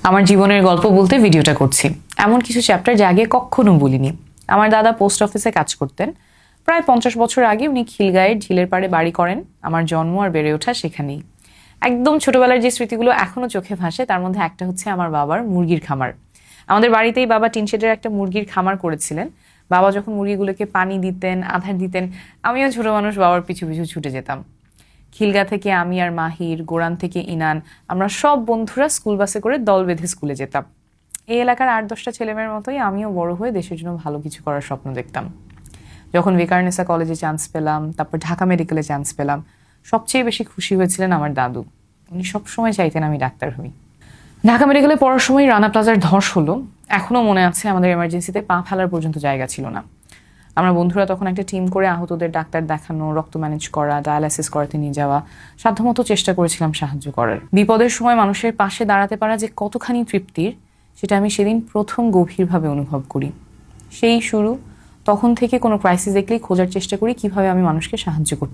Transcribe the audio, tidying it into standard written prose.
আমার জীবনের গল্প বলতে ভিডিওটা করছি। এমন কিছু চ্যাপ্টার যা আগে কখনো বলিনি। আমার দাদা পোস্ট অফিসে কাজ করতেন। প্রায় 50 বছর আগে উনি খিলগাঁয়ের ঝিলের পাড়ে বাড়ি করেন। আমার জন্ম আর বেড়ে ওঠা সেখানেই। একদম ছোটবেলার যে স্মৃতিগুলো এখনো চোখে ভাসে তার মধ্যে একটা হচ্ছে আমার বাবার মুরগির খামার। আমাদের বাড়িতেই বাবা টিনশেডের একটা মুরগির খামার করেছিলেন। বাবা যখন মুরগিগুলোকে পানি দিতেন, আধার দিতেন, আমিও ছোট মানুষ বাবার পিছু পিছু ছুটে যেতাম। খিলগা থেকে আমি আর মাহির, গোরান থেকে ইনান, আমরা সব বন্ধুরা স্কুল বাসে করে দল বেঁধে স্কুলে যেতাম। এই এলাকার 8-10টা ছেলেমেয়ের মতোই আমিও বড় হয়ে দেশের জন্য ভালো কিছু করার স্বপ্ন দেখতাম। যখন ভিকারুননিসা কলেজে চান্স পেলাম, তারপর ঢাকা মেডিকেলে চান্স পেলাম, সবচেয়ে বেশি খুশি হয়েছিলেন আমার দাদু। উনি সবসময় চাইতেন আমি ডাক্তার হই। ঢাকা মেডিকেলে পড়ার সময় রানা প্লাজার ধস হলো। এখনো মনে আছে, আমাদের এমার্জেন্সিতে পা ফেলার পর্যন্ত জায়গা ছিল না। আমরা বন্ধুরা তখন একটা টিম করে আহতদের ডাক্তার দেখানো, রক্ত ম্যানেজ করা, ডায়ালাইসিস করাতে নিয়ে যাওয়া, সাধ্যমতো চেষ্টা করেছিলাম সাহায্য করার। বিপদের সময় মানুষের পাশে দাঁড়াতে পারা যে কতখানি তৃপ্তির, সেটা আমি সেদিন প্রথম গভীরভাবে অনুভব করি। সেই শুরু, তখন থেকে কোনো ক্রাইসিস দেখলেই খোঁজার চেষ্টা করি কিভাবে আমি মানুষকে সাহায্য করতে